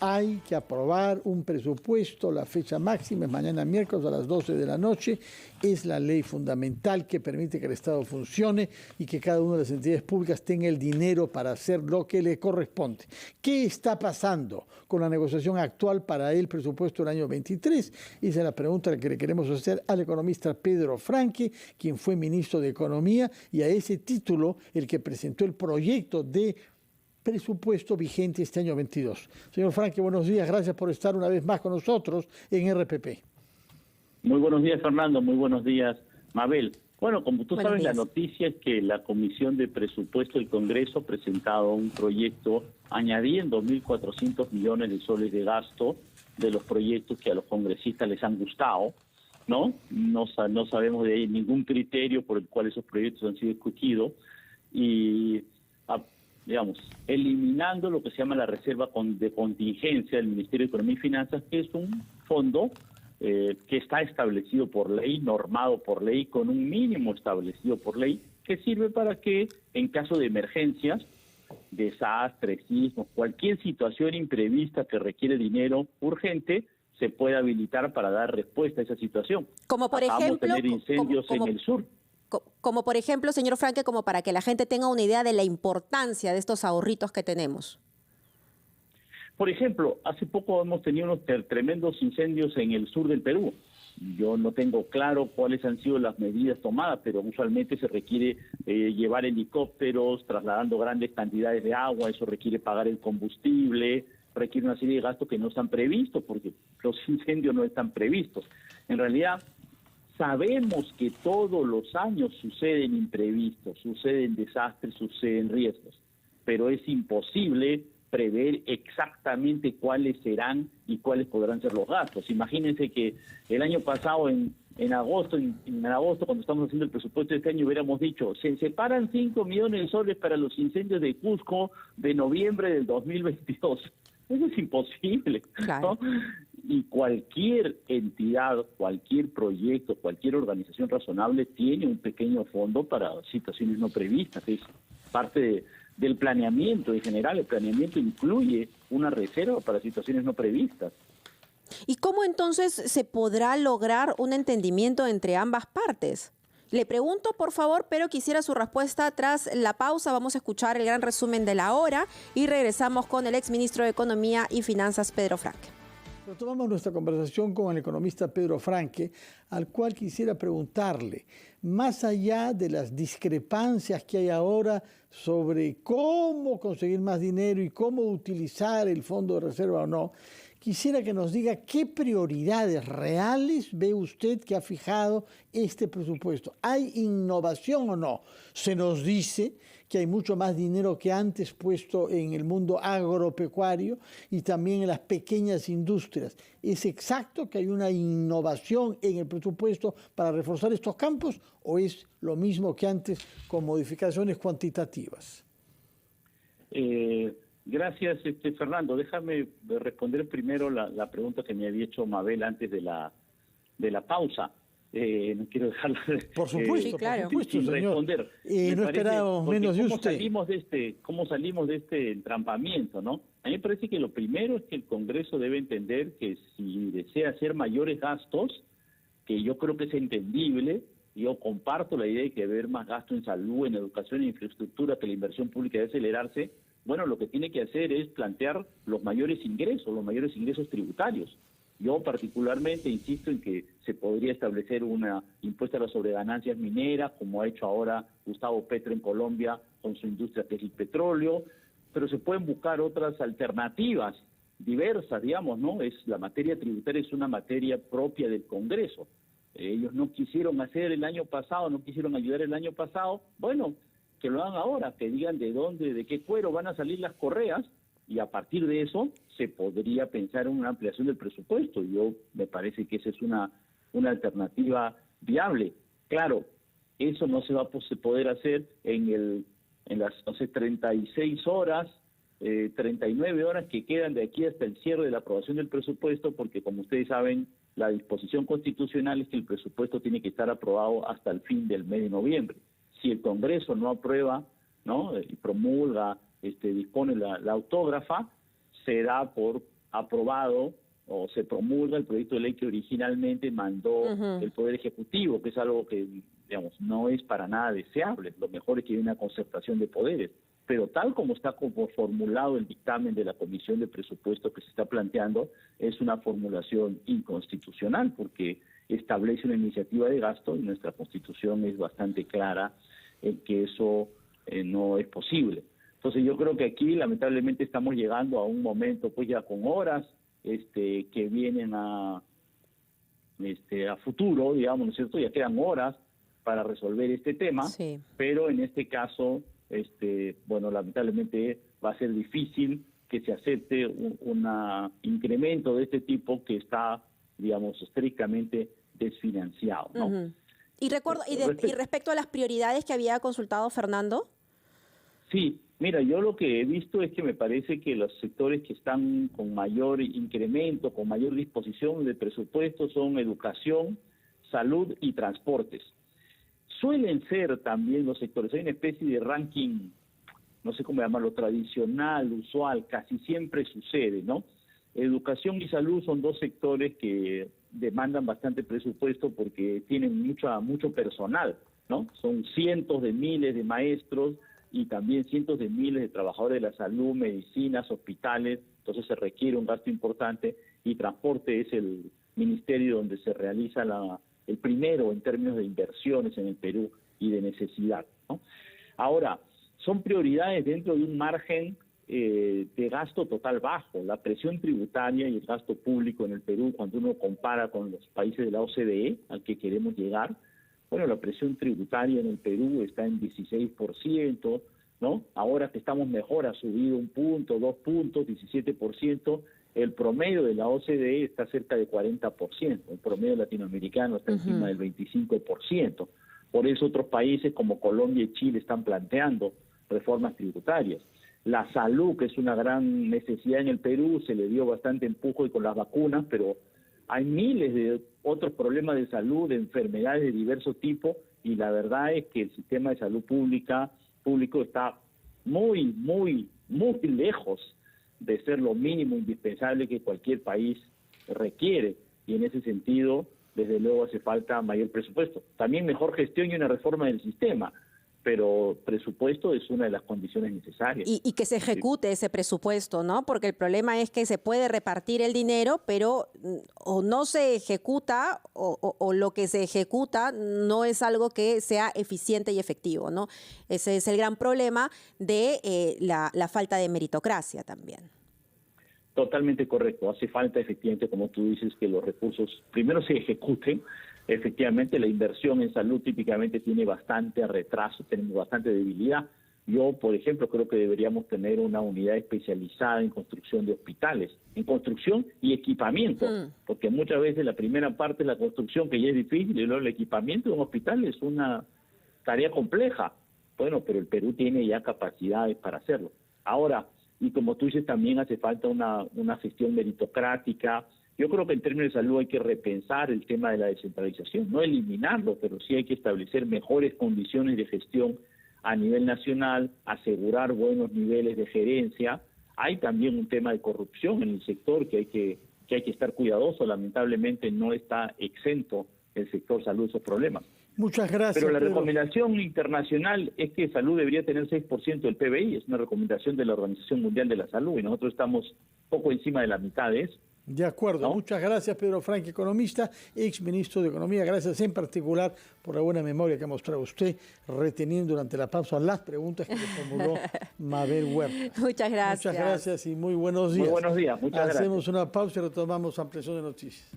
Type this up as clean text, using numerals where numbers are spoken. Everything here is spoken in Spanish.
Hay que aprobar un presupuesto, la fecha máxima es mañana miércoles a las 12 de la noche. Es la ley fundamental que permite que el Estado funcione y que cada una de las entidades públicas tenga el dinero para hacer lo que le corresponde. ¿Qué está pasando con la negociación actual para el presupuesto del año 23? Esa es la pregunta que le queremos hacer al economista Pedro Franque, quien fue ministro de Economía, y a ese título el que presentó el proyecto de presupuesto vigente este año 22. Señor Franque, buenos días. Gracias por estar una vez más con nosotros en RPP. Muy buenos días, Fernando. Muy buenos días, Mabel. Bueno, como tú sabes, la noticia es que la Comisión de Presupuesto del Congreso ha presentado un proyecto añadiendo 1.400 millones de soles de gasto de los proyectos que a los congresistas les han gustado, ¿no? No sabemos de ahí ningún criterio por el cual esos proyectos han sido discutidos y digamos, eliminando lo que se llama la reserva de contingencia del Ministerio de Economía y Finanzas, que es un fondo que está establecido por ley, normado por ley, con un mínimo establecido por ley, que sirve para que en caso de emergencias, desastres, sismos, cualquier situación imprevista que requiere dinero urgente, se pueda habilitar para dar respuesta a esa situación. Como por ejemplo, tener incendios en el sur. Como por ejemplo, señor Franque, como para que la gente tenga una idea de la importancia de estos ahorritos que tenemos. Por ejemplo, hace poco hemos tenido unos tremendos incendios en el sur del Perú. Yo no tengo claro cuáles han sido las medidas tomadas, pero usualmente se requiere llevar helicópteros trasladando grandes cantidades de agua, eso requiere pagar el combustible, requiere una serie de gastos que no están previstos porque los incendios no están previstos. En realidad, sabemos que todos los años suceden imprevistos, suceden desastres, suceden riesgos, pero es imposible prever exactamente cuáles serán y cuáles podrán ser los gastos. Imagínense que el año pasado, en agosto, cuando estamos haciendo el presupuesto de este año, hubiéramos dicho, se separan 5 millones de soles para los incendios de Cusco de noviembre del 2022. Eso es imposible, claro, ¿no? Y cualquier entidad, cualquier proyecto, cualquier organización razonable tiene un pequeño fondo para situaciones no previstas. Es parte del planeamiento en general. El planeamiento incluye una reserva para situaciones no previstas. ¿Y cómo entonces se podrá lograr un entendimiento entre ambas partes? Le pregunto, por favor, pero quisiera su respuesta tras la pausa. Vamos a escuchar el gran resumen de la hora y regresamos con el exministro de Economía y Finanzas, Pedro Franque. Retomamos nuestra conversación con el economista Pedro Franque, al cual quisiera preguntarle, más allá de las discrepancias que hay ahora sobre cómo conseguir más dinero y cómo utilizar el fondo de reserva o no, quisiera que nos diga qué prioridades reales ve usted que ha fijado este presupuesto. ¿Hay innovación o no? Se nos dice que hay mucho más dinero que antes puesto en el mundo agropecuario y también en las pequeñas industrias. ¿Es exacto que hay una innovación en el presupuesto para reforzar estos campos o es lo mismo que antes con modificaciones cuantitativas? Gracias, Fernando. Déjame responder primero la pregunta que me había hecho Mabel antes de la pausa. No quiero dejarla por supuesto, sí, claro, por supuesto, sin señor. responder. No esperábamos menos de usted. ¿Cómo salimos de este entrampamiento, no? A mí me parece que lo primero es que el Congreso debe entender que si desea hacer mayores gastos, que yo creo que es entendible, yo comparto la idea de que debe haber más gasto en salud, en educación e infraestructura, que la inversión pública debe acelerarse. Bueno, lo que tiene que hacer es plantear los mayores ingresos tributarios. Yo particularmente insisto en que se podría establecer una impuesto a las sobreganancias mineras, como ha hecho ahora Gustavo Petro en Colombia con su industria que es el petróleo, pero se pueden buscar otras alternativas diversas, digamos, ¿no? La materia tributaria es una materia propia del Congreso. Ellos no quisieron hacer el año pasado, no quisieron ayudar el año pasado. Bueno, que lo hagan ahora, que digan de qué cuero van a salir las correas, y a partir de eso se podría pensar en una ampliación del presupuesto. Me parece que esa es una alternativa viable. Claro, eso no se va a poder hacer en las 36 horas, 39 horas que quedan de aquí hasta el cierre de la aprobación del presupuesto, porque como ustedes saben, la disposición constitucional es que el presupuesto tiene que estar aprobado hasta el fin del mes de noviembre. Si el Congreso no aprueba, ¿no?, y promulga, dispone la autógrafa, será por aprobado o se promulga el proyecto de ley que originalmente mandó el Poder Ejecutivo, que es algo que, digamos, no es para nada deseable. Lo mejor es que haya una concertación de poderes. Pero tal como está formulado el dictamen de la Comisión de Presupuestos que se está planteando, es una formulación inconstitucional porque establece una iniciativa de gasto y nuestra Constitución es bastante clara en que eso no es posible. Entonces yo creo que aquí lamentablemente estamos llegando a un momento pues ya con horas que vienen a futuro, digamos, ¿no es cierto? Ya quedan horas para resolver este tema, sí. Pero en este caso bueno, lamentablemente va a ser difícil que se acepte un incremento de este tipo que está, digamos, estrictamente desfinanciado, ¿no? Y respecto a las prioridades que había consultado Fernando. Sí, mira, yo lo que he visto es que me parece que los sectores que están con mayor incremento, con mayor disposición de presupuesto son educación, salud y transportes. Suelen ser también los sectores, hay una especie de ranking, no sé cómo llamarlo, tradicional, usual, casi siempre sucede, ¿no? Educación y salud son dos sectores que demandan bastante presupuesto porque tienen mucho personal, ¿no? Son cientos de miles de maestros y también cientos de miles de trabajadores de la salud, medicinas, hospitales, entonces se requiere un gasto importante y transporte es el ministerio donde se realiza el primero en términos de inversiones en el Perú y de necesidad, ¿no? Ahora, son prioridades dentro de un margen de gasto total bajo. La presión tributaria y el gasto público en el Perú, cuando uno compara con los países de la OCDE al que queremos llegar, bueno, la presión tributaria en el Perú está en 16%, ¿no? Ahora que estamos mejor, ha subido 1 punto, 2 puntos, 17%. El promedio de la OCDE está cerca de 40%, el promedio latinoamericano está encima del 25%. Por eso otros países como Colombia y Chile están planteando reformas tributarias. La salud, que es una gran necesidad en el Perú, se le dio bastante empuje con las vacunas, pero hay miles de otros problemas de salud, de enfermedades de diversos tipos, y la verdad es que el sistema de salud público está muy lejos de ser lo mínimo indispensable que cualquier país requiere, y en ese sentido, desde luego, hace falta mayor presupuesto. También mejor gestión y una reforma del sistema, pero presupuesto es una de las condiciones necesarias. Y que se ejecute ese presupuesto, ¿no? Porque el problema es que se puede repartir el dinero, pero o no se ejecuta o lo que se ejecuta no es algo que sea eficiente y efectivo, ¿no? Ese es el gran problema de la falta de meritocracia también. Totalmente correcto. Hace falta, efectivamente, como tú dices, que los recursos primero se ejecuten. Efectivamente, la inversión en salud típicamente tiene bastante retraso, tenemos bastante debilidad. Yo, por ejemplo, creo que deberíamos tener una unidad especializada en construcción de hospitales, en construcción y equipamiento, porque muchas veces la primera parte es la construcción, que ya es difícil, y luego el equipamiento de un hospital es una tarea compleja. Bueno, pero el Perú tiene ya capacidades para hacerlo. Ahora, y como tú dices, también hace falta una gestión meritocrática. Yo creo que en términos de salud hay que repensar el tema de la descentralización, no eliminarlo, pero sí hay que establecer mejores condiciones de gestión a nivel nacional, asegurar buenos niveles de gerencia. Hay también un tema de corrupción en el sector que hay que estar cuidadoso. Lamentablemente no está exento el sector salud de esos problemas. Muchas gracias. Pero la recomendación internacional es que salud debería tener 6% del PBI, es una recomendación de la Organización Mundial de la Salud, y nosotros estamos poco encima de la mitad de eso. De acuerdo. ¿No? Muchas gracias, Pedro Franque, economista, ex ministro de Economía. Gracias en particular por la buena memoria que ha mostrado usted, reteniendo durante la pausa las preguntas que le formuló Mabel Huerta. Muchas gracias. Muchas gracias y muy buenos días. Muy buenos días. Muchas gracias. Hacemos una pausa y retomamos ampliación de noticias.